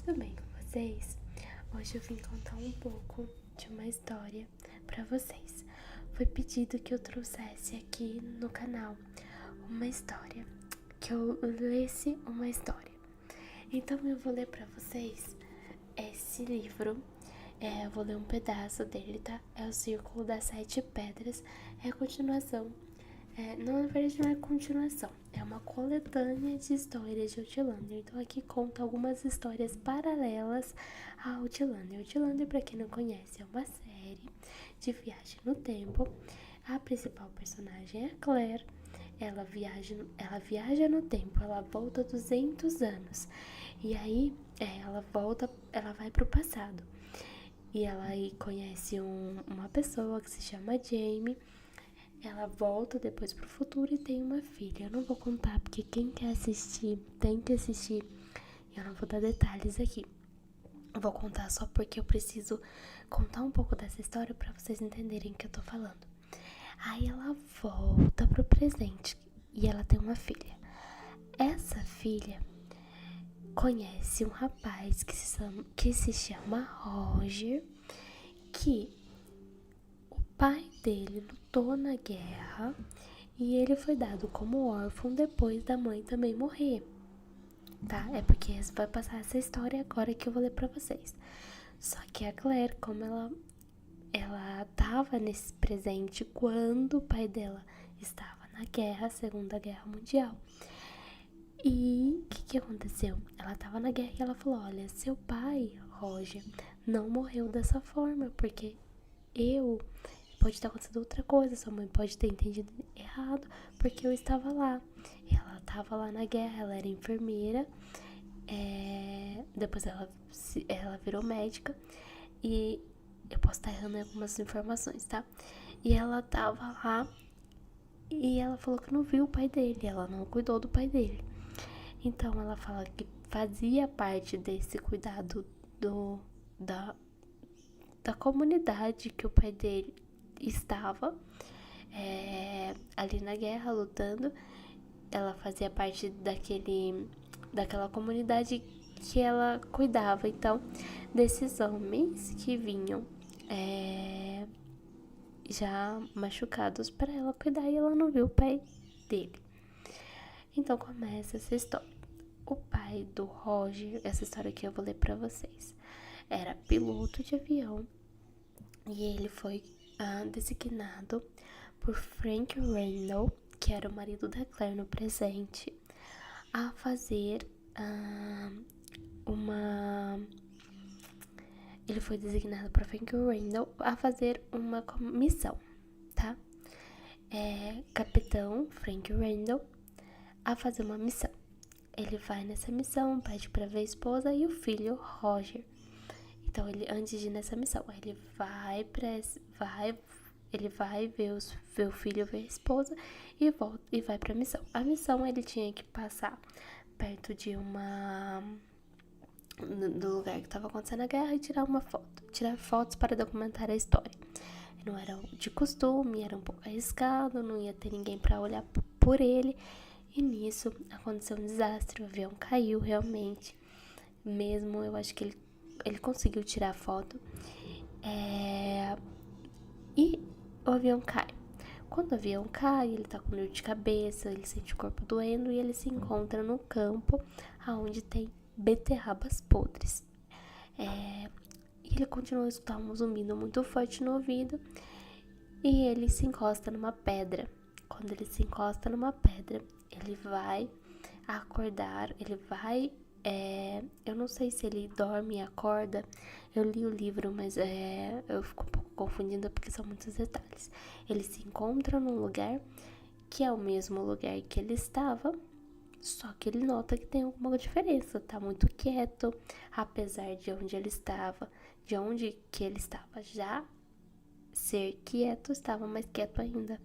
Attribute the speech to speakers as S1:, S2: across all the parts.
S1: tudo bem com vocês? Hoje eu vim contar um pouco de uma história pra vocês. Foi pedido que eu trouxesse aqui no canal uma história, que eu lesse uma história. Então eu vou ler pra vocês esse livro. Eu vou ler um pedaço dele, tá? É o Círculo das Sete Pedras. É a continuação. Não, na verdade não é continuação, é uma coletânea de histórias de Outlander. Então aqui conta algumas histórias paralelas a Outlander. Outlander, pra quem não conhece, é uma série de viagem no tempo. A principal personagem é a Claire. Ela viaja no tempo, ela volta 200 anos. E aí, ela vai pro passado. E ela aí conhece uma pessoa que se chama Jamie. Ela volta depois pro futuro e tem uma filha. Eu não vou contar porque quem quer assistir tem que assistir. Eu não vou dar detalhes aqui. Eu vou contar só porque eu preciso contar um pouco dessa história pra vocês entenderem o que eu tô falando. Aí ela volta pro presente e ela tem uma filha. Essa filha conhece um rapaz que se chama Roger, que o pai dele lutou na guerra e ele foi dado como órfão depois da mãe também morrer, tá? É porque vai passar essa história agora que eu vou ler pra vocês. Só que a Claire, como ela tava nesse presente quando o pai dela estava na guerra, Segunda Guerra Mundial. E o que aconteceu? Ela tava na guerra e ela falou: olha, seu pai, Roger, não morreu dessa forma, porque pode ter acontecido outra coisa, sua mãe pode ter entendido errado, porque eu estava lá. Ela estava lá na guerra, ela era enfermeira, depois ela virou médica, e eu posso estar errando em algumas informações, tá? E ela tava lá e ela falou que não viu o pai dele, ela não cuidou do pai dele. Então ela fala que fazia parte desse cuidado da comunidade que o pai dele estava ali na guerra lutando. Ela fazia parte daquela comunidade que ela cuidava. Então, desses homens que vinham já machucados para ela cuidar, e ela não viu o pai dele. Então começa essa história. O pai do Roger, essa história que eu vou ler pra vocês, era piloto de avião e ele foi designado por Frank Randall, que era o marido da Claire no presente, a fazer Ele foi designado por Frank Randall a fazer uma missão, tá? Capitão Frank Randall a fazer uma missão. Ele vai nessa missão, pede pra ver a esposa e o filho, Roger. Então, antes de ir nessa missão, ele vai ver o filho, ver a esposa e volta e vai pra missão. A missão, ele tinha que passar perto do lugar que estava acontecendo a guerra e tirar fotos para documentar a história. Não era de costume, era um pouco arriscado, não ia ter ninguém para olhar por ele. E nisso aconteceu um desastre, o avião caiu realmente. Mesmo, eu acho que ele conseguiu tirar a foto. E o avião cai. Quando o avião cai, ele tá com dor de cabeça, ele sente o corpo doendo e ele se encontra no campo onde tem beterrabas podres. E ele continua a escutar um zumbido muito forte no ouvido e ele se encosta numa pedra. Quando ele se encosta numa pedra, ele vai acordar, eu não sei se ele dorme e acorda. Eu li o livro, mas eu fico um pouco confundida porque são muitos detalhes. Ele se encontra num lugar que é o mesmo lugar que ele estava, só que ele nota que tem alguma diferença, tá muito quieto, apesar de onde que ele estava já ser quieto, estava mais quieto ainda.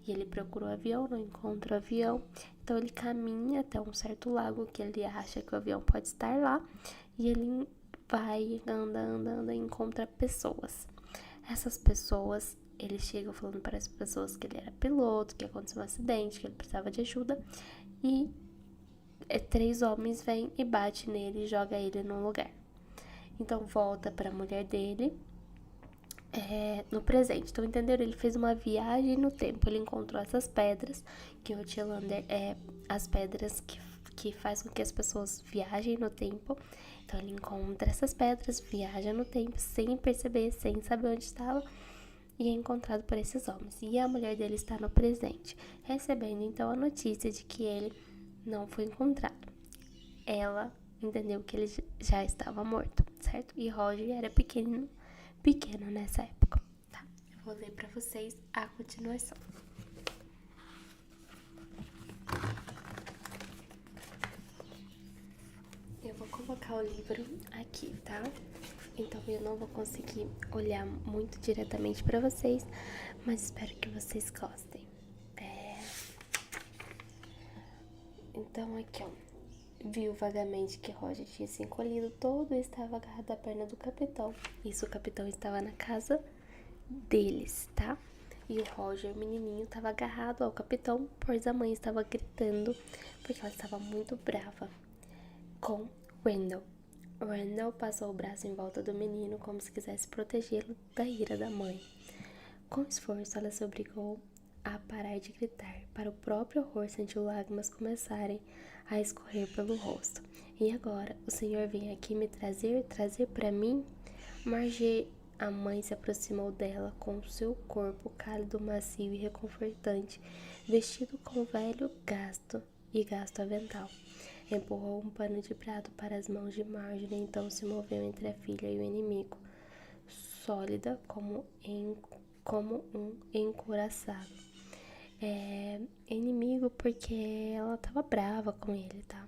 S1: E ele procura o avião, não encontra o avião. Então ele caminha até um certo lago que ele acha que o avião pode estar lá. E ele vai, anda e encontra pessoas. Essas pessoas, ele chega falando para as pessoas que ele era piloto, que aconteceu um acidente, que ele precisava de ajuda. E 3 homens vêm e bate nele e joga ele num lugar. Então volta pra mulher dele no presente. Então, entenderam? Ele fez uma viagem no tempo. Ele encontrou essas pedras, que o Outlander é as pedras que faz com que as pessoas viajem no tempo. Então, ele encontra essas pedras, viaja no tempo, sem perceber, sem saber onde estava, e é encontrado por esses homens. E a mulher dele está no presente, recebendo então a notícia de que ele não foi encontrado. Ela entendeu que ele já estava morto, certo? E Roger era pequeno nessa época, tá? Eu vou ler pra vocês a continuação. Eu vou colocar o livro aqui, tá? Então eu não vou conseguir olhar muito diretamente pra vocês, mas espero que vocês gostem. Então aqui, ó. Viu vagamente que Roger tinha se encolhido todo e estava agarrado à perna do capitão. Isso, o capitão estava na casa deles, tá? E o Roger, menininho, estava agarrado ao capitão, pois a mãe estava gritando, porque ela estava muito brava com Randall. Randall passou o braço em volta do menino, como se quisesse protegê-lo da ira da mãe. Com esforço, ela se obrigou a parar de gritar. Para o próprio horror, sentiu lágrimas começarem a escorrer pelo rosto. E agora, o senhor vem aqui me trazer para mim? Margie, a mãe se aproximou dela com seu corpo cálido, macio e reconfortante, vestido com velho gasto avental. Empurrou um pano de prato para as mãos de Marjorie, então se moveu entre a filha e o inimigo, sólida como um encouraçado. Inimigo porque ela tava brava com ele, tá?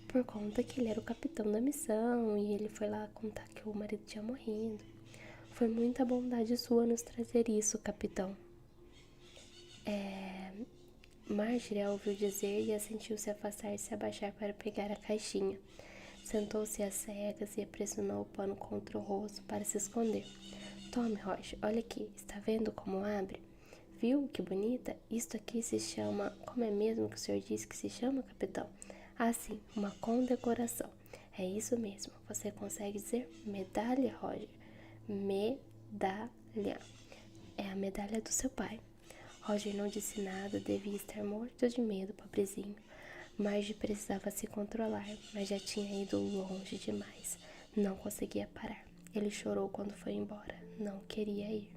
S1: Por conta que ele era o capitão da missão e ele foi lá contar que o marido tinha morrido. Foi muita bondade sua nos trazer isso, capitão. Marjorie a ouviu dizer e assentiu se afastar e se abaixar para pegar a caixinha. Sentou-se às cegas e pressionou o pano contra o rosto para se esconder. Tome, Roger, olha aqui, está vendo como abre? Viu que bonita? Isto aqui se chama... Como é mesmo que o senhor disse que se chama, capitão? Ah, sim, uma condecoração. É isso mesmo. Você consegue dizer medalha, Roger? Medalha. É a medalha do seu pai. Roger não disse nada, devia estar morto de medo, pobrezinho. Marge precisava se controlar, mas já tinha ido longe demais. Não conseguia parar. Ele chorou quando foi embora. Não queria ir.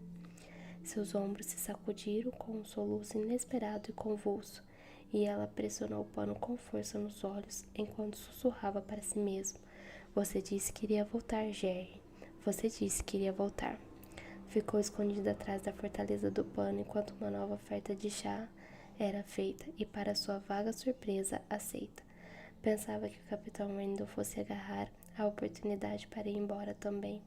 S1: Seus ombros se sacudiram com um soluço inesperado e convulso, e ela pressionou o pano com força nos olhos, enquanto sussurrava para si mesmo. Você disse que iria voltar, Jerry. Você disse que iria voltar. Ficou escondida atrás da fortaleza do pano enquanto uma nova oferta de chá era feita e, para sua vaga surpresa, aceita. Pensava que o capitão Randall fosse agarrar a oportunidade para ir embora também.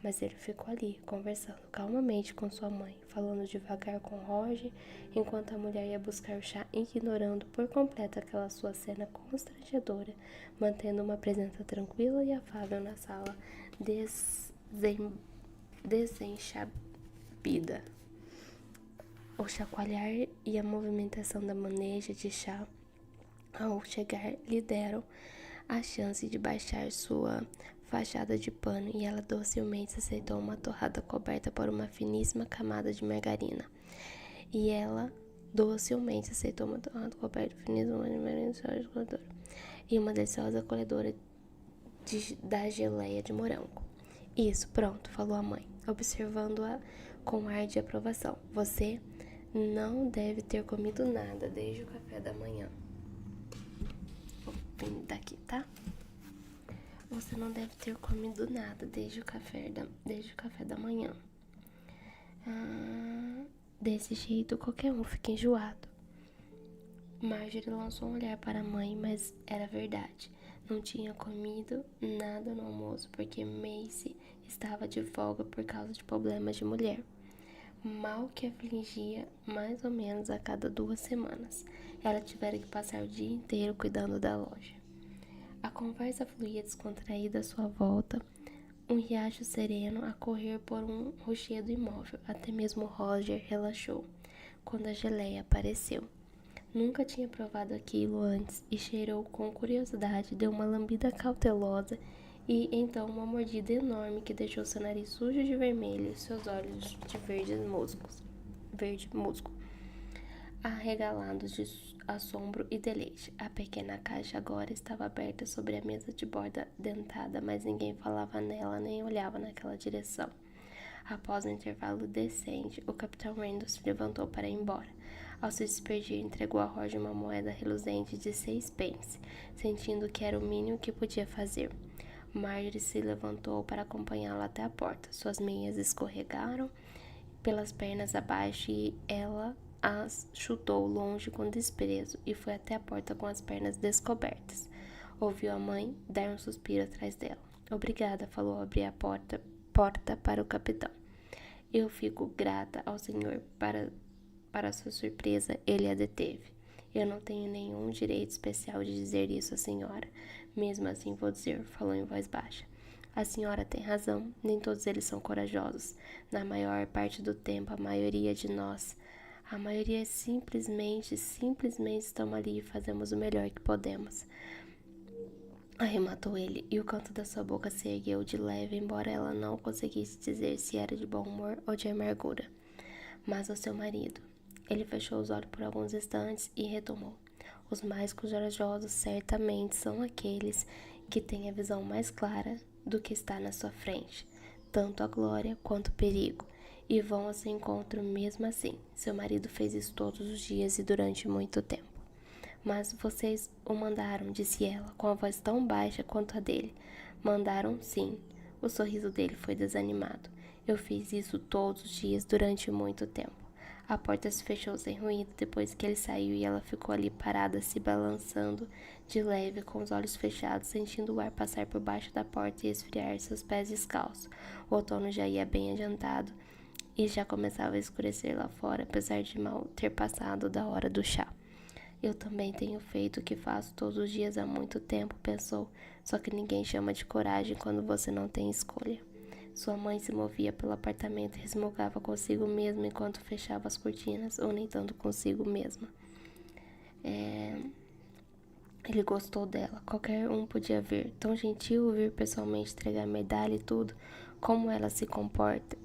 S1: Mas ele ficou ali, conversando calmamente com sua mãe, falando devagar com Roger, enquanto a mulher ia buscar o chá, ignorando por completo aquela sua cena constrangedora, mantendo uma presença tranquila e afável na sala desenchabida. O chacoalhar e a movimentação da bandeja de chá ao chegar lhe deram a chance de baixar sua fachada de pano e ela docilmente aceitou uma torrada coberta por uma finíssima camada de margarina. E ela docilmente aceitou uma torrada coberta por finíssima margarina e uma deliciosa colhedora da geleia de morango. Isso, pronto, falou a mãe, observando-a com ar de aprovação. Você não deve ter comido nada desde o café da manhã. Vou vir daqui, tá? Você não deve ter comido nada desde o café da manhã. Desse jeito, qualquer um fica enjoado. Marjorie lançou um olhar para a mãe, mas era verdade. Não tinha comido nada no almoço porque Macy estava de folga por causa de problemas de mulher. Mal que afligia mais ou menos a cada 2 semanas. Ela tivera que passar o dia inteiro cuidando da loja. A conversa fluía descontraída à sua volta, um riacho sereno a correr por um rochedo imóvel. Até mesmo Roger relaxou quando a geleia apareceu. Nunca tinha provado aquilo antes e cheirou com curiosidade, deu uma lambida cautelosa e então uma mordida enorme que deixou seu nariz sujo de vermelho e seus olhos de verde musgo, arregalados de assombro e deleite. A pequena caixa agora estava aberta sobre a mesa de borda dentada, mas ninguém falava nela nem olhava naquela direção. Após um intervalo decente, o Capitão Randall se levantou para ir embora. Ao se despedir, entregou a Roger uma moeda reluzente de 6 pence, sentindo que era o mínimo que podia fazer. Marjorie se levantou para acompanhá-lo até a porta. Suas meias escorregaram pelas pernas abaixo e ela as chutou longe com desprezo e foi até a porta com as pernas descobertas. Ouviu a mãe dar um suspiro atrás dela. Obrigada, falou ao abrir a porta para o capitão. Eu fico grata ao senhor. Para sua surpresa, ele a deteve. Eu não tenho nenhum direito especial de dizer isso à senhora. Mesmo assim vou dizer, falou em voz baixa. A senhora tem razão, nem todos eles são corajosos. Na maior parte do tempo, a maioria simplesmente estamos ali e fazemos o melhor que podemos. Arrematou ele, e o canto da sua boca se ergueu de leve, embora ela não conseguisse dizer se era de bom humor ou de amargura. Mas ao seu marido. Ele fechou os olhos por alguns instantes e retomou. Os mais corajosos certamente são aqueles que têm a visão mais clara do que está na sua frente, tanto a glória quanto o perigo, e vão ao seu encontro mesmo assim. Seu marido fez isso todos os dias e durante muito tempo. Mas vocês o mandaram, disse ela, com a voz tão baixa quanto a dele. Mandaram, sim. O sorriso dele foi desanimado. Eu fiz isso todos os dias durante muito tempo. A porta se fechou sem ruído depois que ele saiu e ela ficou ali parada, se balançando de leve, com os olhos fechados, sentindo o ar passar por baixo da porta e esfriar seus pés descalços. O outono já ia bem adiantado e já começava a escurecer lá fora, apesar de mal ter passado da hora do chá. Eu também tenho feito o que faço todos os dias há muito tempo, pensou, só que ninguém chama de coragem quando você não tem escolha. Sua mãe se movia pelo apartamento e resmungava consigo mesma enquanto fechava as cortinas, ou nem tanto consigo mesma. Ele gostou dela, qualquer um podia ver, tão gentil vir pessoalmente entregar medalha e tudo, como ela se comporta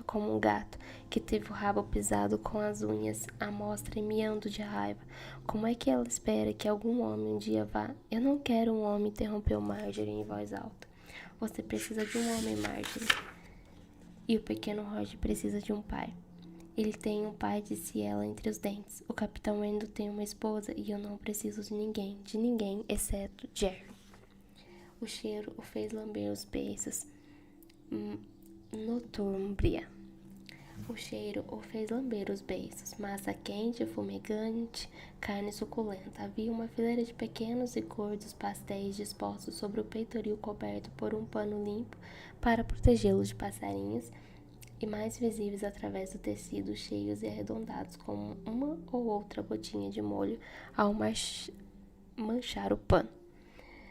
S1: como um gato que teve o rabo pisado com as unhas à mostra e miando de raiva. Como é que ela espera que algum homem um dia vá? Eu não quero um homem, interrompeu Marjorie em voz alta. Você precisa de um homem, Marjorie. E o pequeno Roger precisa de um pai. Ele tem um pai, disse ela entre os dentes. O Capitão Randall tem uma esposa e eu não preciso de ninguém, exceto Jerry. O cheiro o fez lamber os beiços. Northumbria. O cheiro o fez lamber os beiços, massa quente, fumegante, carne suculenta. Havia uma fileira de pequenos e gordos pastéis dispostos sobre o peitoril coberto por um pano limpo para protegê-lo de passarinhos e mais visíveis através do tecido, cheios e arredondados, com uma ou outra gotinha de molho ao manchar o pano.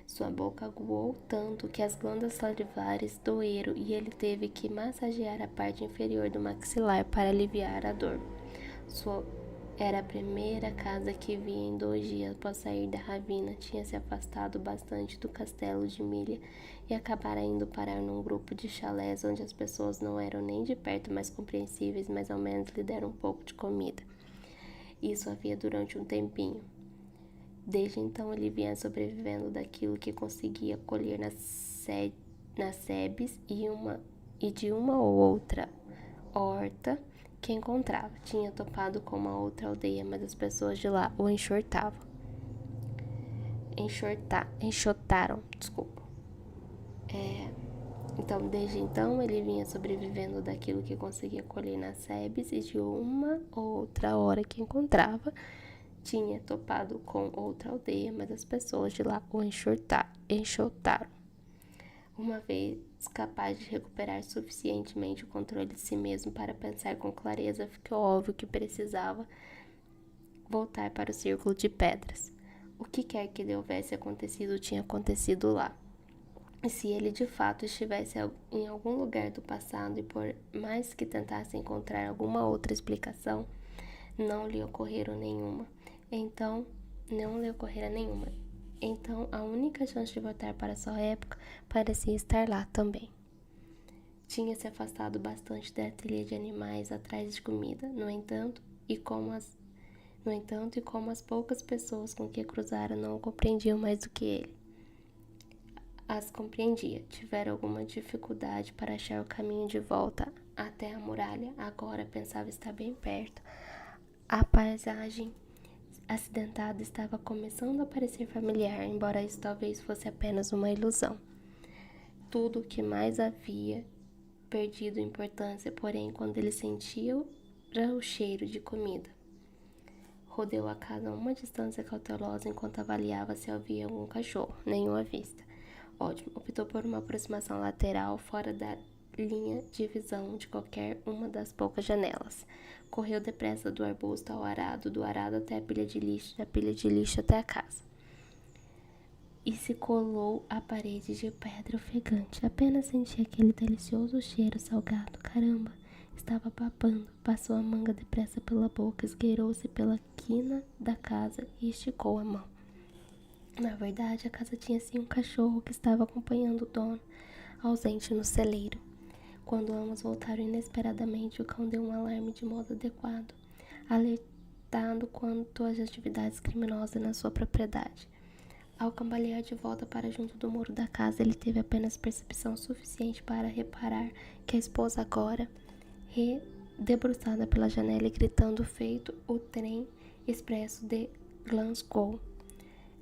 S1: Sua boca aguou tanto que as glândulas salivares doeram e ele teve que massagear a parte inferior do maxilar para aliviar a dor. Era a primeira casa que via em 2 dias após sair da ravina. Tinha se afastado bastante do castelo de Milha e acabara indo parar num grupo de chalés onde as pessoas não eram nem de perto mais compreensíveis, mas ao menos lhe deram um pouco de comida. Isso havia durante um tempinho. Desde então ele vinha sobrevivendo daquilo que conseguia colher nas sebes e de uma ou outra horta que encontrava. Tinha topado com uma outra aldeia, mas as pessoas de lá o enxotaram. Então, desde então, ele vinha sobrevivendo daquilo que conseguia colher nas sebes e de uma ou outra hora que encontrava. Tinha topado com outra aldeia, mas as pessoas de lá o enxotaram. Uma vez capaz de recuperar suficientemente o controle de si mesmo para pensar com clareza, ficou óbvio que precisava voltar para o círculo de pedras. O que quer que lhe houvesse acontecido tinha acontecido lá. E se ele de fato estivesse em algum lugar do passado e por mais que tentasse encontrar alguma outra explicação, não lhe ocorrera nenhuma. Então, a única chance de voltar para sua época parecia estar lá também. Tinha se afastado bastante da trilha de animais atrás de comida. No entanto, e como as poucas pessoas com que cruzara não o compreendiam mais do que ele as compreendia, tiveram alguma dificuldade para achar o caminho de volta até a muralha. Agora pensava estar bem perto. A paisagem acidentada estava começando a parecer familiar, embora isso talvez fosse apenas uma ilusão. Tudo o que mais havia perdido importância, porém, quando ele sentiu o cheiro de comida. Rodeou a casa a uma distância cautelosa enquanto avaliava se havia algum cachorro. Nenhum à vista. Ótimo. Optou por uma aproximação lateral fora da linha de visão de qualquer uma das poucas janelas. Correu depressa do arbusto ao arado, do arado até a pilha de lixo, da pilha de lixo até a casa. E se colou à parede de pedra ofegante. Apenas sentia aquele delicioso cheiro salgado. Caramba! Estava babando. Passou a manga depressa pela boca, esgueirou-se pela quina da casa e esticou a mão. Na verdade, a casa tinha sim um cachorro que estava acompanhando o dono, ausente no celeiro. Quando ambos voltaram inesperadamente, o cão deu um alarme de modo adequado, alertado quanto às atividades criminosas na sua propriedade. Ao cambalear de volta para junto do muro da casa, ele teve apenas percepção suficiente para reparar que a esposa agora, debruçada pela janela e gritando feito o trem expresso de Glasgow,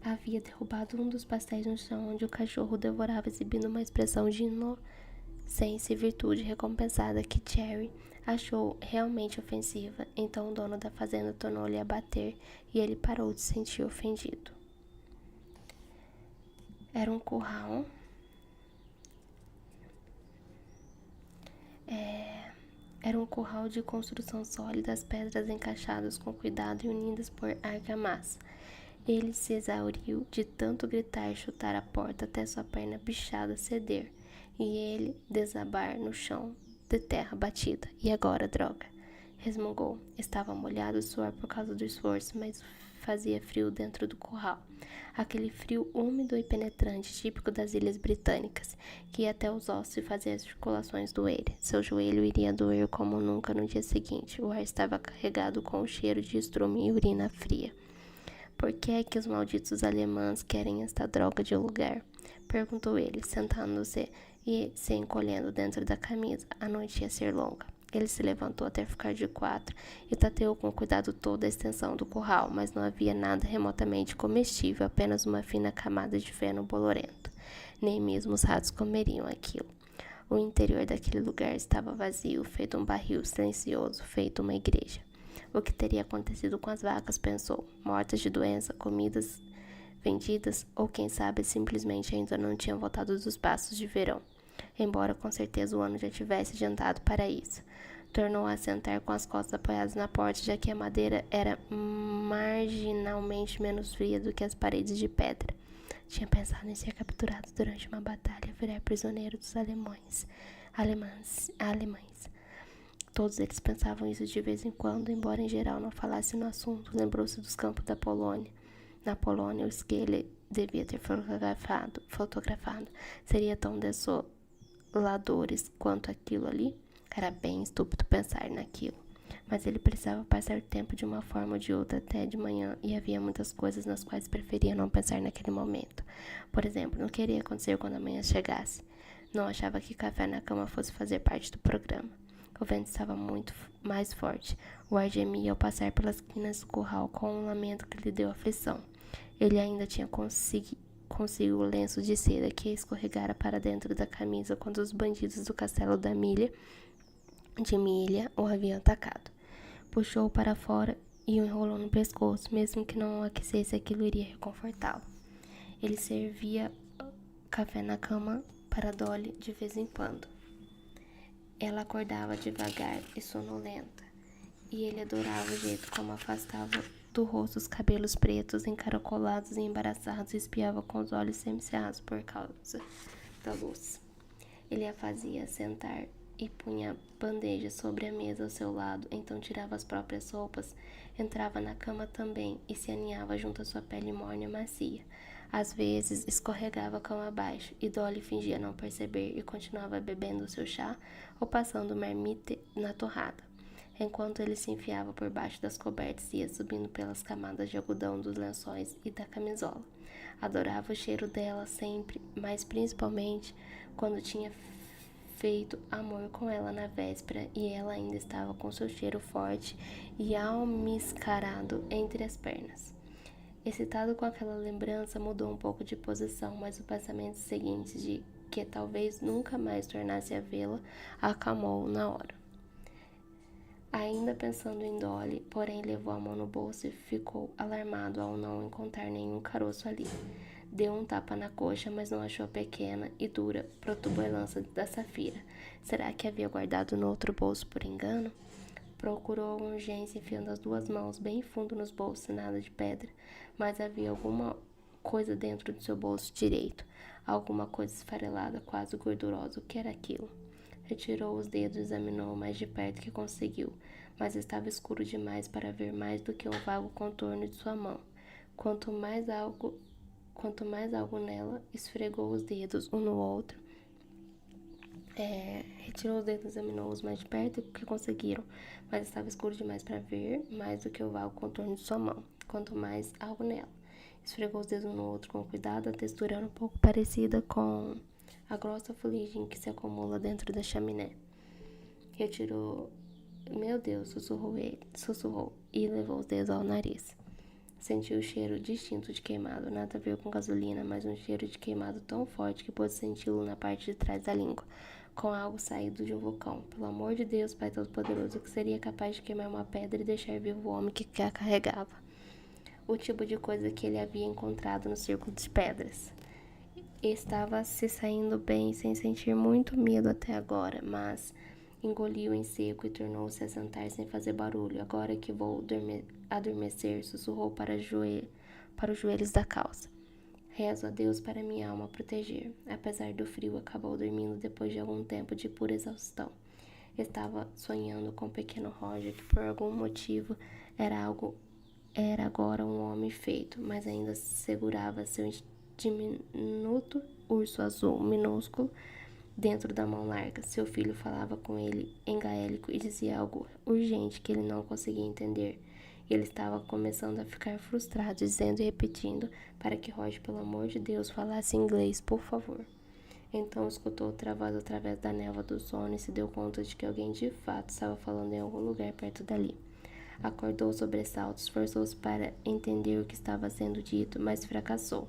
S1: havia derrubado um dos pastéis no chão, onde o cachorro devorava, exibindo uma expressão de inocência e virtude recompensada que Jerry achou realmente ofensiva. Então o dono da fazenda tornou-lhe a bater e ele parou de se sentir ofendido. Era um curral. Era um curral de construção sólida, as pedras encaixadas com cuidado e unidas por argamassa. Ele se exauriu de tanto gritar e chutar a porta até sua perna bichada ceder e ele desabar no chão de terra batida. E agora, droga? Resmungou. Estava molhado de suor por causa do esforço, mas fazia frio dentro do curral. Aquele frio úmido e penetrante, típico das ilhas britânicas, que ia até os ossos e fazia as articulações doerem. Seu joelho iria doer como nunca no dia seguinte. O ar estava carregado com o cheiro de estrume e urina fria. Por que é que os malditos alemães querem esta droga de lugar? Perguntou ele, sentando-se e se encolhendo dentro da camisa. A noite ia ser longa. Ele se levantou até ficar de quatro e tateou com cuidado toda a extensão do curral, mas não havia nada remotamente comestível, apenas uma fina camada de feno bolorento. Nem mesmo os ratos comeriam aquilo. O interior daquele lugar estava vazio, feito um barril silencioso, feito uma igreja. O que teria acontecido com as vacas, pensou, mortas de doença, comidas, vendidas, ou quem sabe simplesmente ainda não tinham voltado dos pastos de verão, embora com certeza o ano já tivesse adiantado para isso. Tornou a sentar com as costas apoiadas na porta, já que a madeira era marginalmente menos fria do que as paredes de pedra. Tinha pensado em ser capturado durante uma batalha, virar prisioneiro dos alemães. Todos eles pensavam isso de vez em quando, embora em geral não falasse no assunto. Lembrou-se dos campos da Polônia. Na Polônia, os que ele devia ter fotografado seria tão desoladores quanto aquilo ali. Era bem estúpido pensar naquilo. Mas ele precisava passar o tempo de uma forma ou de outra até de manhã, e havia muitas coisas nas quais preferia não pensar naquele momento. Por exemplo, não queria acontecer quando a manhã chegasse. Não achava que café na cama fosse fazer parte do programa. O vento estava muito mais forte. O ar gemia ao passar pelas quinas do curral com um lamento que lhe deu aflição. Ele ainda tinha consigo o lenço de seda que escorregara para dentro da camisa quando os bandidos do castelo de Milha o haviam atacado. Puxou-o para fora e o enrolou no pescoço. Mesmo que não o aquecesse, aquilo iria reconfortá-lo. Ele servia café na cama para Dolly de vez em quando. Ela acordava devagar e sonolenta, e ele adorava o jeito como afastava do rosto os cabelos pretos, encaracolados e embaraçados, e espiava com os olhos semicerrados por causa da luz. Ele a fazia sentar e punha a bandeja sobre a mesa ao seu lado, então tirava as próprias roupas, entrava na cama também e se aninhava junto à sua pele morna e macia. Às vezes escorregava cama abaixo e Dolly fingia não perceber e continuava bebendo seu chá ou passando marmite na torrada, enquanto ele se enfiava por baixo das cobertas e ia subindo pelas camadas de algodão dos lençóis e da camisola. Adorava o cheiro dela sempre, mas principalmente quando tinha feito amor com ela na véspera e ela ainda estava com seu cheiro forte e almiscarado entre as pernas. Excitado com aquela lembrança, mudou um pouco de posição, mas o pensamento seguinte de que talvez nunca mais tornasse a vê-la acalmou-o na hora. Ainda pensando em Dolly, porém levou a mão no bolso e ficou alarmado ao não encontrar nenhum caroço ali. Deu um tapa na coxa, mas não achou a pequena e dura protuberância da safira. Será que havia guardado no outro bolso por engano? Procurou com urgência, enfiando as duas mãos bem fundo nos bolsos, nada de pedra, mas havia alguma coisa dentro do seu bolso direito, alguma coisa esfarelada, quase gordurosa. O que era aquilo? Retirou os dedos e examinou o mais de perto que conseguiu, mas estava escuro demais para ver mais do que um vago contorno de sua mão. Quanto mais algo nela, esfregou os dedos um no outro. Retirou os dedos e examinou os mais de perto que conseguiram, mas estava escuro demais para ver mais do que o vago contorno de sua mão. Quanto mais algo nela. Esfregou os dedos um no outro com cuidado, a textura era um pouco parecida com a grossa fuligem que se acumula dentro da chaminé. Retirou... Meu Deus, sussurrou e levou os dedos ao nariz. Sentiu o cheiro distinto de queimado, nada a ver com gasolina, mas um cheiro de queimado tão forte que pôde senti-lo na parte de trás da língua, com algo saído de um vulcão. Pelo amor de Deus, Pai Todo-Poderoso, que seria capaz de queimar uma pedra e deixar vivo o homem que a carregava. O tipo de coisa que ele havia encontrado no círculo de pedras. Estava se saindo bem, sem sentir muito medo até agora, mas engoliu em seco e tornou-se a sentar sem fazer barulho. Agora que vou adormecer, sussurrou para os joelhos da calça. Rezo a Deus para minha alma proteger. Apesar do frio, acabou dormindo depois de algum tempo de pura exaustão. Estava sonhando com o pequeno Roger, que por algum motivo era agora um homem feito, mas ainda segurava seu diminuto urso azul minúsculo dentro da mão larga. Seu filho falava com ele em gaélico e dizia algo urgente que ele não conseguia entender. E ele estava começando a ficar frustrado, dizendo e repetindo para que Roger, pelo amor de Deus, falasse inglês, por favor. Então escutou travado através da névoa do sono e se deu conta de que alguém de fato estava falando em algum lugar perto dali. Acordou sobressalto, esforçou-se para entender o que estava sendo dito, mas fracassou.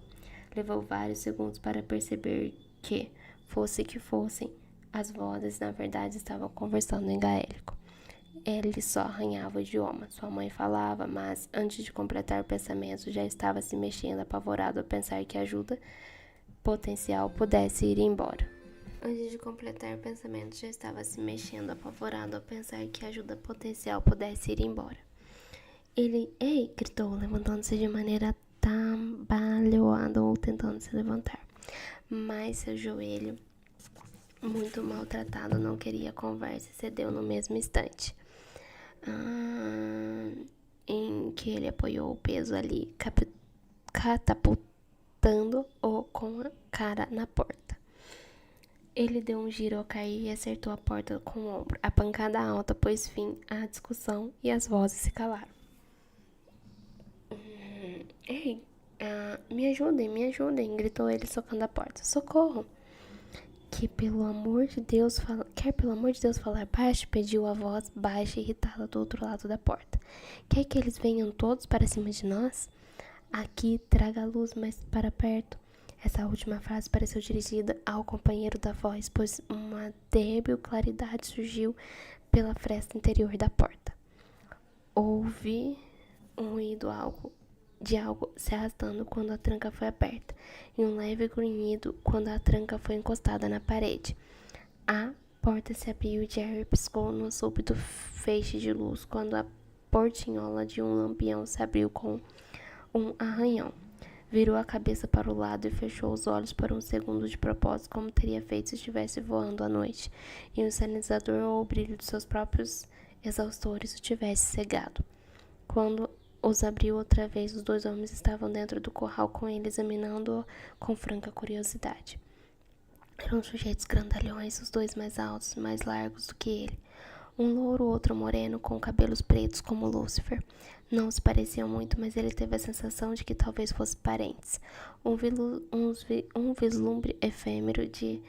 S1: Levou vários segundos para perceber que, fosse que fossem, as vozes na verdade estavam conversando em gaélico. Ele só arranhava o idioma. Sua mãe falava, mas antes de completar o pensamento já estava se mexendo, apavorado ao pensar que a ajuda potencial pudesse ir embora. Antes de completar o pensamento já estava se mexendo, apavorado ao pensar que a ajuda potencial pudesse ir embora. Ele, ei, gritou, levantando-se de maneira trabalhada ou tentando se levantar. Mas seu joelho, muito maltratado, não queria conversa e cedeu no mesmo instante em que ele apoiou o peso ali, catapultando-o com a cara na porta. Ele deu um giro ao cair e acertou a porta com o ombro. A pancada alta pôs fim à discussão e as vozes se calaram. Ei, me ajudem, gritou ele socando a porta. Socorro! Quer pelo amor de Deus falar baixo? Pediu a voz baixa e irritada do outro lado da porta. Quer que eles venham todos para cima de nós? Aqui, traga a luz mais para perto. Essa última frase pareceu dirigida ao companheiro da voz, pois uma débil claridade surgiu pela fresta interior da porta. Houve um ruído de algo se arrastando quando a tranca foi aberta, e um leve grunhido quando a tranca foi encostada na parede. A porta se abriu e Jerry piscou num súbito feixe de luz quando a portinhola de um lampião se abriu com um arranhão. Virou a cabeça para o lado e fechou os olhos por um segundo de propósito, como teria feito se estivesse voando à noite, e o sinalizador ou o brilho de seus próprios exaustores o tivesse cegado. Quando os abriu outra vez, os 2 homens estavam dentro do curral com ele, examinando-o com franca curiosidade. Eram sujeitos grandalhões, os 2 mais altos e mais largos do que ele. Um louro, outro moreno, com cabelos pretos como Lúcifer. Não se pareciam muito, mas ele teve a sensação de que talvez fossem parentes. Um vislumbre efêmero de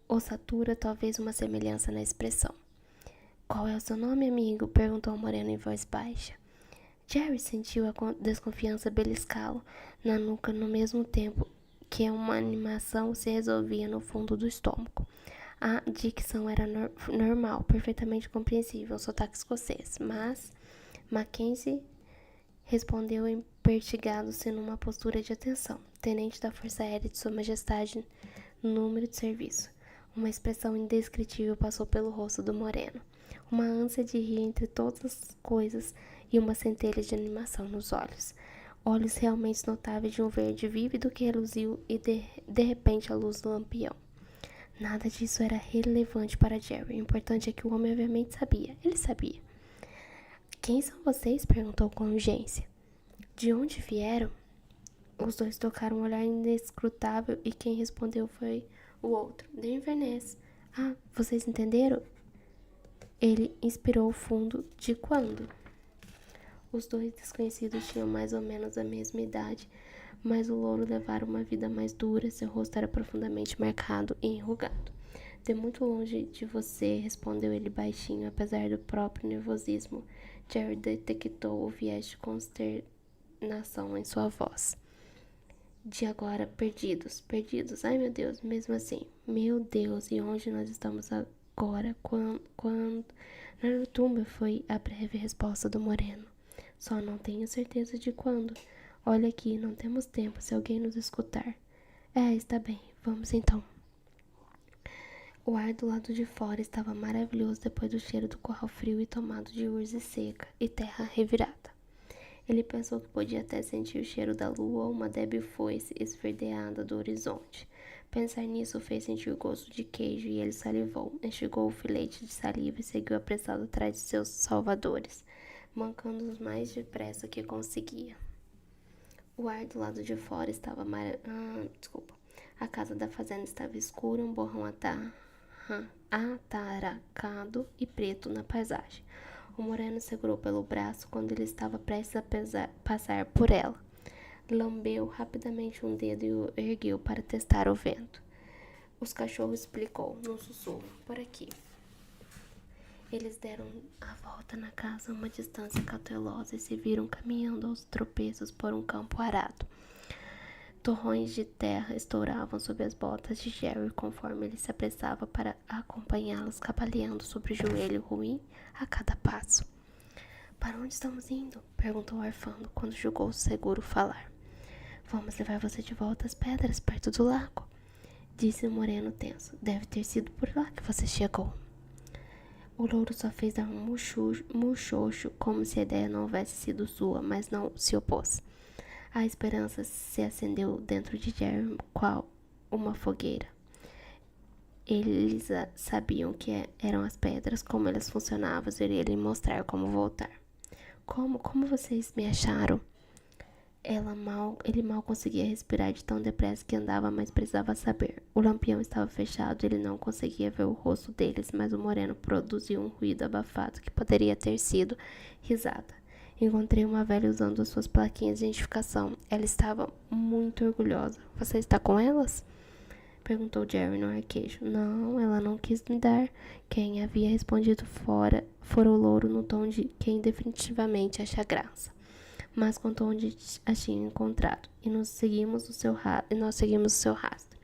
S1: ossatura, talvez uma semelhança na expressão. "Qual é o seu nome, amigo?" perguntou o moreno em voz baixa. Jerry sentiu a desconfiança beliscá-lo na nuca no mesmo tempo que uma animação se resolvia no fundo do estômago. A dicção era normal, perfeitamente compreensível, um sotaque escocês, mas Mackenzie respondeu empertigado-se numa postura de atenção. "Tenente da Força Aérea de Sua Majestade, número de serviço." Uma expressão indescritível passou pelo rosto do moreno. Uma ânsia de rir entre todas as coisas e uma centelha de animação nos olhos. Olhos realmente notáveis de um verde vívido que reluziu e de repente a luz do lampião. Nada disso era relevante para Jerry. O importante é que o homem obviamente sabia. Ele sabia. "Quem são vocês?" perguntou com urgência. "De onde vieram?" Os 2 trocaram um olhar inescrutável e quem respondeu foi o outro. "De Inverness." "Ah, vocês entenderam?" Ele inspirou fundo. "De quando?" Os 2 desconhecidos tinham mais ou menos a mesma idade, mas o louro levara uma vida mais dura, seu rosto era profundamente marcado e enrugado. "De muito longe de você," respondeu ele baixinho, apesar do próprio nervosismo. Jerry detectou o viés de consternação em sua voz. "De agora, perdidos, perdidos. Ai, meu Deus, mesmo assim. Meu Deus, e onde nós estamos agora? Quando... Na Nortúmbia," foi a breve resposta do moreno. "Só não tenho certeza de quando. Olha aqui, não temos tempo se alguém nos escutar." Está bem, vamos então." O ar do lado de fora estava maravilhoso depois do cheiro do curral frio e tomado de urze seca e terra revirada. Ele pensou que podia até sentir o cheiro da lua ou uma débil foice esverdeada do horizonte. Pensar nisso o fez sentir o gosto de queijo e ele salivou, enxugou o filete de saliva e seguiu apressado atrás de seus salvadores, mancando-os mais depressa que conseguia. O ar do lado de fora estava A casa da fazenda estava escura, um borrão ataracado e preto na paisagem. O moreno segurou pelo braço quando ele estava prestes a passar por ela. Lambeu rapidamente um dedo e o ergueu para testar o vento. Os cachorros explicou, num sussurro, "por aqui." Eles deram a volta na casa a uma distância cautelosa e se viram caminhando aos tropeços por um campo arado. Torrões de terra estouravam sob as botas de Jerry conforme ele se apressava para acompanhá-los, cambaleando sobre o joelho ruim a cada passo. "Para onde estamos indo?" perguntou arfando, quando julgou seguro falar. "Vamos levar você de volta às pedras, perto do lago," disse o moreno tenso. "Deve ter sido por lá que você chegou." O louro só fez dar um muxoxo, como se a ideia não houvesse sido sua, mas não se opôs. A esperança se acendeu dentro de Jerry qual uma fogueira. Eles sabiam que eram as pedras, como elas funcionavam, e ele mostrar como voltar. Como vocês me acharam?" Ele mal conseguia respirar de tão depressa que andava, mas precisava saber. O lampião estava fechado, ele não conseguia ver o rosto deles, mas o moreno produziu um ruído abafado que poderia ter sido risada. "Encontrei uma velha usando as suas plaquinhas de identificação. Ela estava muito orgulhosa." "Você está com elas?" perguntou Jerry no arquejo. "Não, ela não quis me dar." Quem havia respondido fora o louro no tom de quem definitivamente acha graça, mas contou onde a tinha encontrado, e nós seguimos o seu rastro.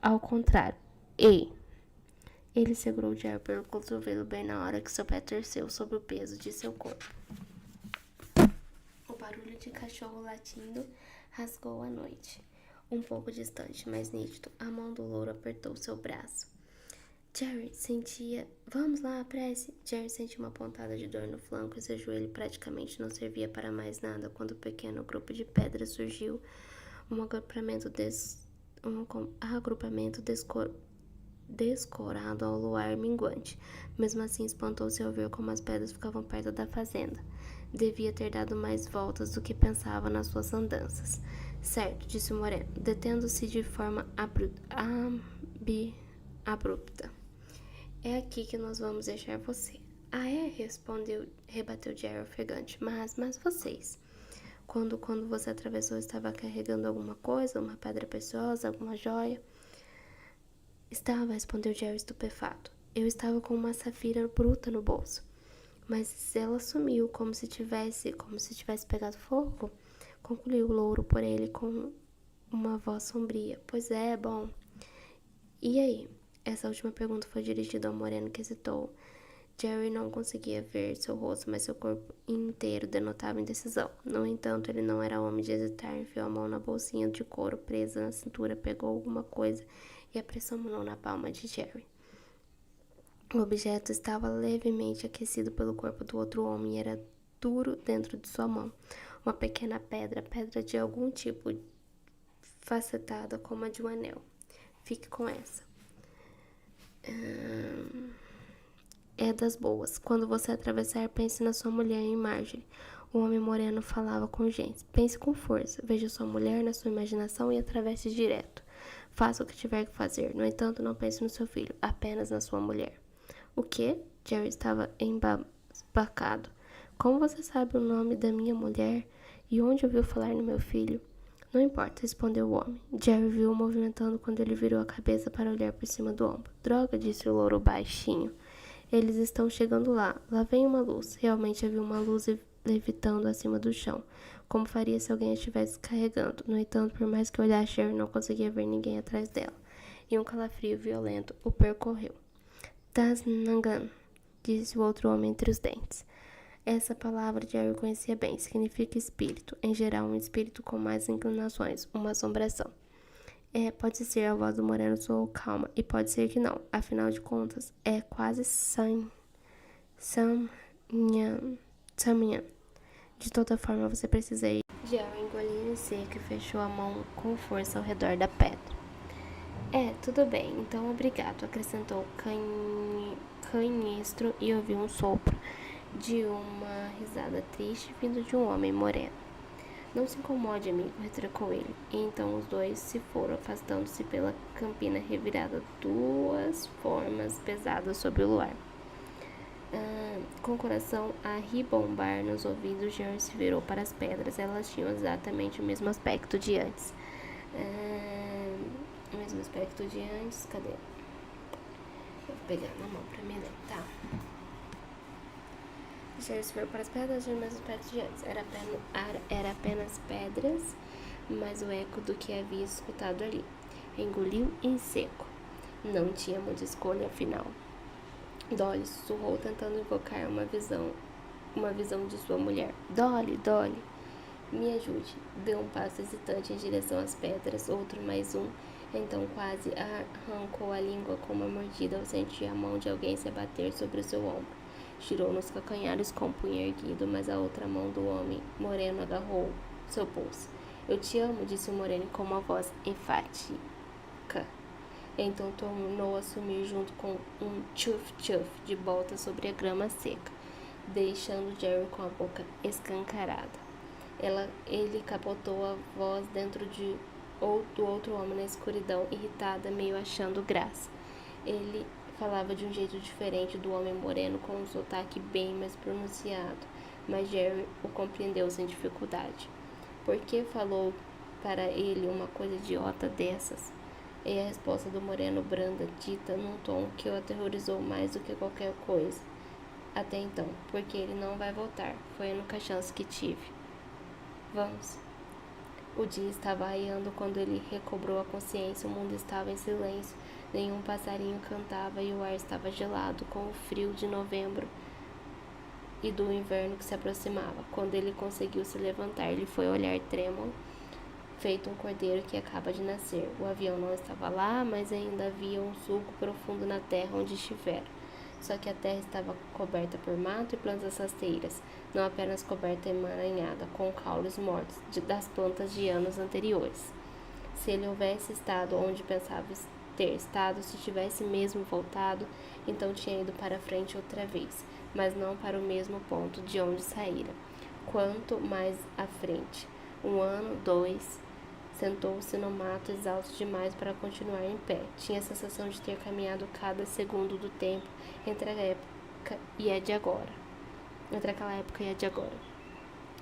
S1: Ao contrário. "Ei!" Ele segurou Jerry pelo cotovelo bem na hora que seu pé torceu sob o peso de seu corpo. O barulho de cachorro latindo rasgou a noite. Um pouco distante, mas nítido, a mão do louro apertou seu braço. Jerry sentia... Vamos lá, prece! Jerry sentiu uma pontada de dor no flanco e seu joelho praticamente não servia para mais nada quando o pequeno grupo de pedras surgiu. Um agrupamento descorado ao luar minguante. Mesmo assim, espantou-se ao ver como as pedras ficavam perto da fazenda. Devia ter dado mais voltas do que pensava nas suas andanças. Certo, disse o moreno, detendo-se de forma abrupta. É aqui que nós vamos deixar você. Ah, é? Rebateu Jerry ofegante. Mas vocês... Quando você atravessou, estava carregando alguma coisa, uma pedra preciosa, alguma joia? Estava, respondeu Jerry estupefato. Eu estava com uma safira bruta no bolso. Mas ela sumiu, como se tivesse pegado fogo. Concluiu o louro por ele com uma voz sombria. Pois é, bom. E aí? Essa última pergunta foi dirigida ao moreno que hesitou. Jerry não conseguia ver seu rosto, mas seu corpo inteiro denotava indecisão. No entanto, ele não era homem de hesitar. Enfiou a mão na bolsinha de couro presa na cintura, pegou alguma coisa e a pressionou na palma de Jerry. O objeto estava levemente aquecido pelo corpo do outro homem e era duro dentro de sua mão. Uma pequena pedra de algum tipo facetada como a de um anel. Fique com essa. É das boas. Quando você atravessar, pense na sua mulher em Marjorie. O homem moreno falava com urgência. Pense com força. Veja sua mulher na sua imaginação e atravesse direto. Faça o que tiver que fazer. No entanto, não pense no seu filho, apenas na sua mulher. O quê? Jerry estava embasbacado. Como você sabe o nome da minha mulher? E onde ouviu falar no meu filho? Não importa, respondeu o homem. Jerry viu-o movimentando quando ele virou a cabeça para olhar por cima do ombro. Droga, disse o louro baixinho. Eles estão chegando lá. Lá vem uma luz. Realmente havia uma luz levitando acima do chão, como faria se alguém a estivesse carregando. No entanto, por mais que olhasse, Jerry não conseguia ver ninguém atrás dela. E um calafrio violento o percorreu. Tasnangan, disse o outro homem entre os dentes. Essa palavra Jerry conhecia bem. Significa espírito. Em geral, um espírito com mais inclinações. Uma assombração. Pode ser, a voz do moreno soou calma, e pode ser que não. Afinal de contas, é quase Samyan. De toda forma, você precisa ir. Jerry engoliu em seco e fechou a mão com força ao redor da pedra. Tudo bem, então obrigado, acrescentou Canistro e ouviu um sopro de uma risada triste vindo de um homem moreno. Não se incomode, amigo, retrucou ele. E então os dois se foram, afastando-se pela campina revirada, duas formas pesadas sob o luar. Com o coração a ribombar nos ouvidos, Jerry se virou para as pedras. Elas tinham exatamente o mesmo aspecto de antes. Cadê? Vou pegar na mão pra mim ler, tá? Jerry se virou para as pedras, tinha o mesmo aspecto de antes. Era apenas pedras, mas o eco do que havia escutado ali. Engoliu em seco. Não tinha muita escolha, afinal. Dolly sussurrou, tentando invocar uma visão de sua mulher. Dolly, me ajude. Deu um passo hesitante em direção às pedras, outro mais um. Então quase arrancou a língua com uma mordida ao sentir a mão de alguém se abater sobre o seu ombro. Girou nos calcanhares com o punho erguido, mas a outra mão do homem moreno agarrou seu pulso. Eu te amo, disse o moreno com uma voz enfática. Então tornou a sumir junto com um tchuf-tchuf de volta sobre a grama seca, deixando Jerry com a boca escancarada. Ele capotou a voz dentro do outro homem na escuridão, irritada, meio achando graça. Ele falava de um jeito diferente do homem moreno, com um sotaque bem mais pronunciado, mas Jerry o compreendeu sem dificuldade. Por que falou para ele uma coisa idiota dessas? E a resposta do moreno branda, dita num tom que o aterrorizou mais do que qualquer coisa. Até então, porque ele não vai voltar. Foi a única chance que tive. Vamos. O dia estava raiando quando ele recobrou a consciência. O mundo estava em silêncio. Nenhum passarinho cantava e o ar estava gelado com o frio de novembro e do inverno que se aproximava. Quando ele conseguiu se levantar, ele foi olhar trêmulo feito um cordeiro que acaba de nascer. O avião não estava lá, mas ainda havia um sulco profundo na terra onde estivera. Só que a terra estava coberta por mato e plantas rasteiras, não apenas coberta e emaranhada, com caules mortos das plantas de anos anteriores. Se ele houvesse estado onde pensava ter estado, se tivesse mesmo voltado, então tinha ido para frente outra vez, mas não para o mesmo ponto de onde saíra. Quanto mais à frente, 1 ano, 2, sentou-se no mato exausto demais para continuar em pé. Tinha a sensação de ter caminhado cada segundo do tempo entre aquela época e a de agora.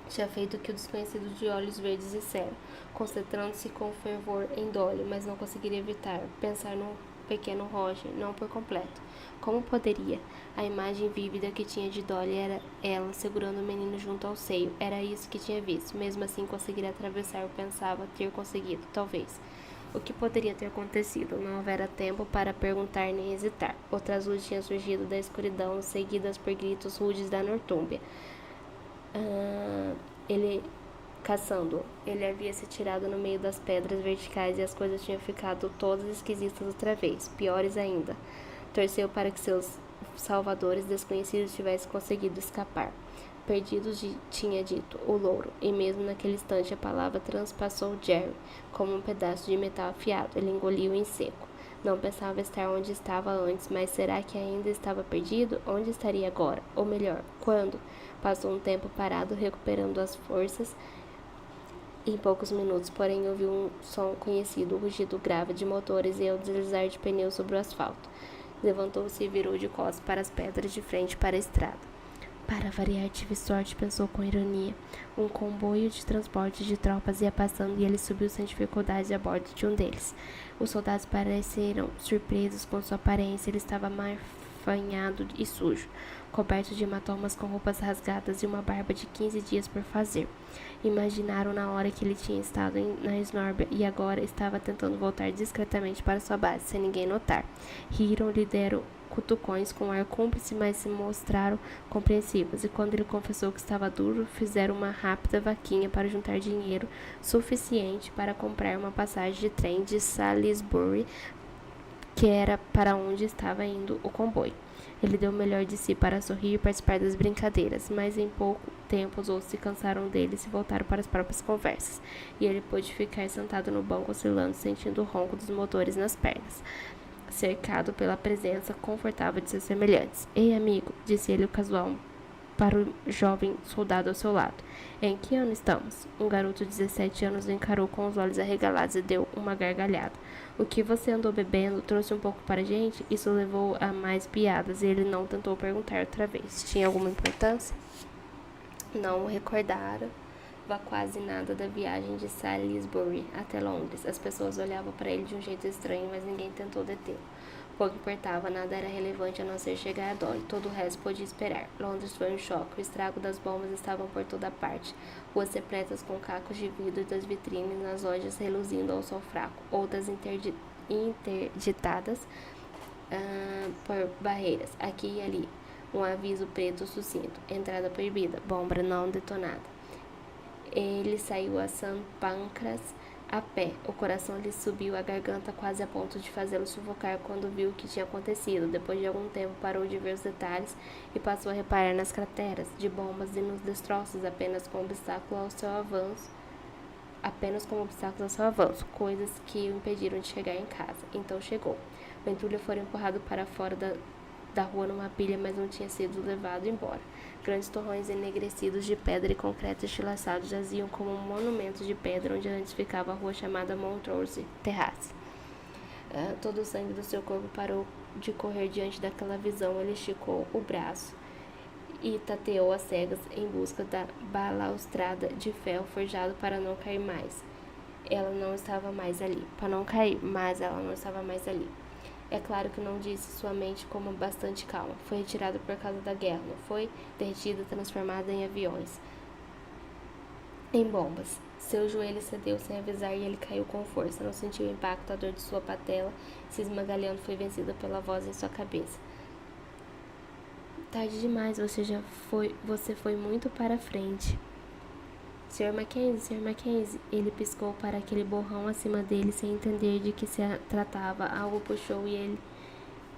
S1: Tinha feito o que o desconhecido de olhos verdes dissera, concentrando-se com fervor em Dolly, mas não conseguiria evitar pensar no pequeno Roger, não por completo. Como poderia? A imagem vívida que tinha de Dolly era ela segurando o menino junto ao seio. Era isso que tinha visto. Mesmo assim, conseguiria atravessar o pensava ter conseguido, talvez. O que poderia ter acontecido? Não houvera tempo para perguntar nem hesitar. Outras luzes tinham surgido da escuridão, seguidas por gritos rudes da Nortúmbia. Ele havia se tirado no meio das pedras verticais e as coisas tinham ficado todas esquisitas outra vez, piores ainda. Torceu para que seus salvadores desconhecidos tivessem conseguido escapar. Perdidos, tinha dito o louro, e mesmo naquele instante a palavra transpassou Jerry, como um pedaço de metal afiado. Ele engoliu em seco. Não pensava estar onde estava antes, mas será que ainda estava perdido? Onde estaria agora? Ou melhor, quando? Passou um tempo parado, recuperando as forças. Em poucos minutos, porém, ouviu um som conhecido, o rugido grave de motores e o deslizar de pneus sobre o asfalto. Levantou-se e virou de costas para as pedras de frente para a estrada. Para variar, tive sorte, pensou com ironia. Um comboio de transporte de tropas ia passando e ele subiu sem dificuldade a bordo de um deles. Os soldados pareceram surpresos com sua aparência. Ele estava marfanhado e sujo, coberto de hematomas, com roupas rasgadas e uma barba de 15 dias por fazer. Imaginaram na hora que ele tinha estado na Snorbia e agora estava tentando voltar discretamente para sua base, sem ninguém notar. Riram, lhe deram cutucões com ar cúmplice, mas se mostraram compreensivos, e quando ele confessou que estava duro, fizeram uma rápida vaquinha para juntar dinheiro suficiente para comprar uma passagem de trem de Salisbury, que era para onde estava indo o comboio. Ele deu o melhor de si para sorrir e participar das brincadeiras, mas em pouco tempo os outros se cansaram dele e se voltaram para as próprias conversas, e ele pôde ficar sentado no banco oscilando, sentindo o ronco dos motores nas pernas, cercado pela presença confortável de seus semelhantes. Ei, amigo, disse ele casual para o jovem soldado ao seu lado. Em que ano estamos? Um garoto de 17 anos o encarou com os olhos arregalados e deu uma gargalhada. O que você andou bebendo trouxe um pouco para a gente? Isso levou a mais piadas e ele não tentou perguntar outra vez. Tinha alguma importância? Não recordara quase nada da viagem de Salisbury até Londres. As pessoas olhavam para ele de um jeito estranho, mas ninguém tentou detê-lo. Pouco importava, nada era relevante a não ser chegar a Dolly. Todo o resto podia esperar. Londres foi um choque. O estrago das bombas estavam por toda parte. Ruas repletas com cacos de vidro das vitrines nas lojas reluzindo ao sol fraco. Outras interditadas por barreiras. Aqui e ali. Um aviso preto sucinto. Entrada proibida. Bomba não detonada. Ele saiu a St. Pancras a pé. O coração lhe subiu à garganta quase a ponto de fazê-lo sufocar quando viu o que tinha acontecido. Depois de algum tempo parou de ver os detalhes e passou a reparar nas crateras de bombas e nos destroços apenas como obstáculo ao seu avanço, coisas que o impediram de chegar em casa. Então chegou. O entulho foi empurrado para fora da rua numa pilha, mas não tinha sido levado embora. Grandes torrões enegrecidos de pedra e concreto estilhaçado jaziam como um monumento de pedra onde antes ficava a rua chamada Montrose Terrace. Todo o sangue do seu corpo parou de correr diante daquela visão. Ele esticou o braço e tateou às cegas em busca da balaustrada de ferro forjado para não cair mais. Ela não estava mais ali. Para não cair, mas ela não estava mais ali. É claro que não disse sua mente com bastante calma. Foi retirada por causa da guerra, não foi? Derretida, transformada em aviões, em bombas. Seu joelho cedeu sem avisar e ele caiu com força. Não sentiu o impacto, a dor de sua patela se esmagalhando foi vencida pela voz em sua cabeça. Tarde demais, você foi muito para frente. Sr. Mackenzie, ele piscou para aquele borrão acima dele sem entender de que se tratava. Algo puxou e ele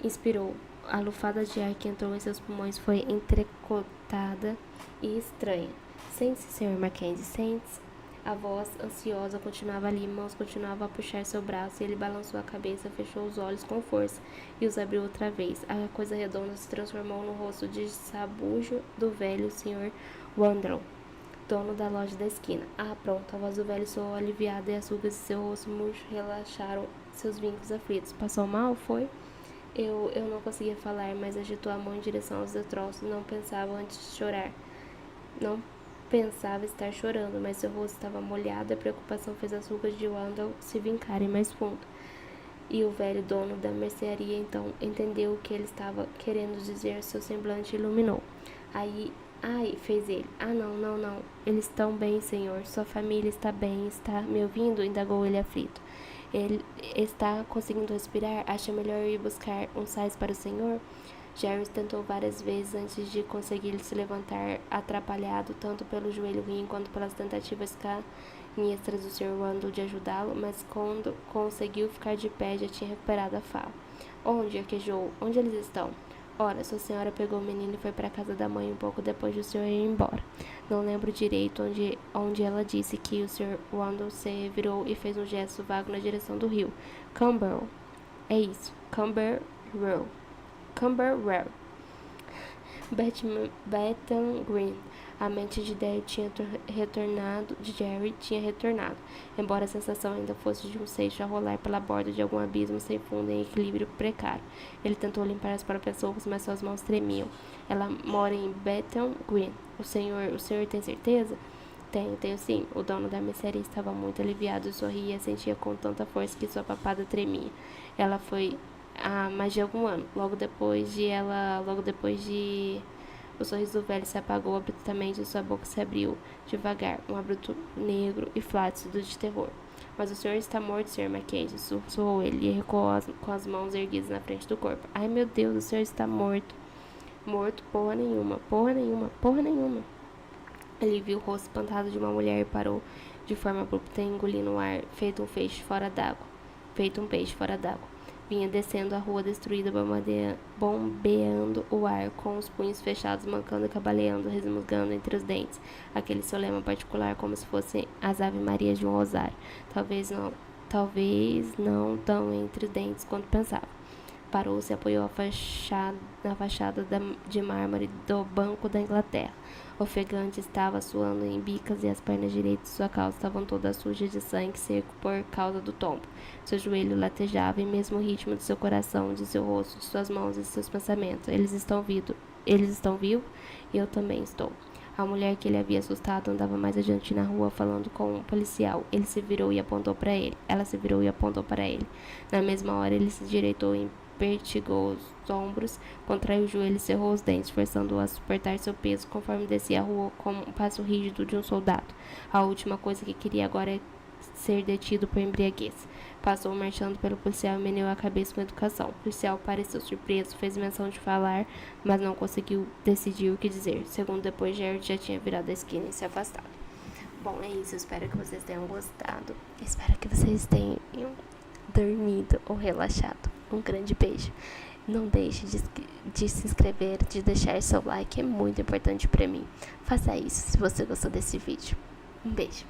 S1: inspirou. A lufada de ar que entrou em seus pulmões foi entrecortada e estranha. Sente-se, Sr. Mackenzie, sente-se. A voz ansiosa continuava ali, mãos continuavam a puxar seu braço e ele balançou a cabeça, fechou os olhos com força e os abriu outra vez. A coisa redonda se transformou no rosto de sabujo do velho Sr. Wandle, dono da loja da esquina. Ah, pronto, a voz do velho soou aliviada e as rugas de seu rosto murcho relaxaram seus vincos aflitos. Passou mal, foi? Eu não conseguia falar, mas agitou a mão em direção aos destroços. Não pensava antes de chorar. Não pensava estar chorando, mas seu rosto estava molhado e a preocupação fez as rugas de Wandle se vincarem mais fundo. E o velho dono da mercearia então entendeu o que ele estava querendo dizer. Seu semblante iluminou. Ai, fez ele. Ah, não. Eles estão bem, senhor. Sua família está bem. Está me ouvindo? Indagou ele aflito. Ele está conseguindo respirar? Acha melhor ir buscar um sais para o senhor? Jarvis tentou várias vezes antes de conseguir se levantar, atrapalhado tanto pelo joelho ruim quanto pelas tentativas canhestras do Sr. Wandle de ajudá-lo, mas quando conseguiu ficar de pé já tinha recuperado a fala. Onde? Arquejou. Onde eles estão? Ora, sua senhora pegou o menino e foi para a casa da mãe um pouco depois do senhor ir embora. Não lembro direito onde ela disse que o Sr. Wandle se virou e fez um gesto vago na direção do rio. Camberwell. É isso. Camberwell. Bethan Green. A mente de Jerry tinha retornado, embora a sensação ainda fosse de um seixo a rolar pela borda de algum abismo sem fundo em equilíbrio precário. Ele tentou limpar as próprias roupas, mas suas mãos tremiam. Ela mora em Bethan Green. O senhor tem certeza? Tenho sim. O dono da mercearia estava muito aliviado, sorria e sentia com tanta força que sua papada tremia. Ela foi há mais de algum ano. Logo depois de o sorriso do velho se apagou abruptamente e sua boca se abriu devagar, um abrupto negro e flácido de terror. Mas o senhor está morto, Sr. Mackenzie, sussurrou ele e recuou com as mãos erguidas na frente do corpo. Ai, meu Deus, o senhor está morto. Morto? Porra nenhuma. Ele viu o rosto espantado de uma mulher e parou de forma abrupta, engolindo o ar, feito um peixe fora d'água. Vinha descendo a rua destruída, bombeando o ar, com os punhos fechados, mancando e cabaleando, resmungando entre os dentes. Aquele seu lema particular, como se fossem as Ave-Marias de um rosário. Talvez não tão entre os dentes quanto pensava. Parou-se e apoiou na fachada de mármore do Banco da Inglaterra. Ofegante, estava suando em bicas e as pernas direitas de sua calça estavam todas sujas de sangue seco por causa do tombo. Seu joelho latejava e mesmo o ritmo de seu coração, de seu rosto, de suas mãos e de seus pensamentos. Eles estão vivos? Eu também estou. A mulher que ele havia assustado andava mais adiante na rua falando com um policial. Ela se virou e apontou para ele. Na mesma hora ele se direitou e vertigou os ombros, contraiu o joelho e cerrou os dentes, forçando-o a suportar seu peso conforme descia a rua com o passo rígido de um soldado. A última coisa que queria agora é ser detido por embriaguez. Passou marchando pelo policial e meneou a cabeça com educação. O policial pareceu surpreso, fez menção de falar, mas não conseguiu decidir o que dizer. Segundo depois, Jared já tinha virado a esquina e se afastado. Bom, é isso. Espero que vocês tenham gostado. Espero que vocês tenham dormido ou relaxado. Um grande beijo. Não deixe de se inscrever, de deixar seu like, é muito importante para mim. Faça isso se você gostou desse vídeo. Um beijo.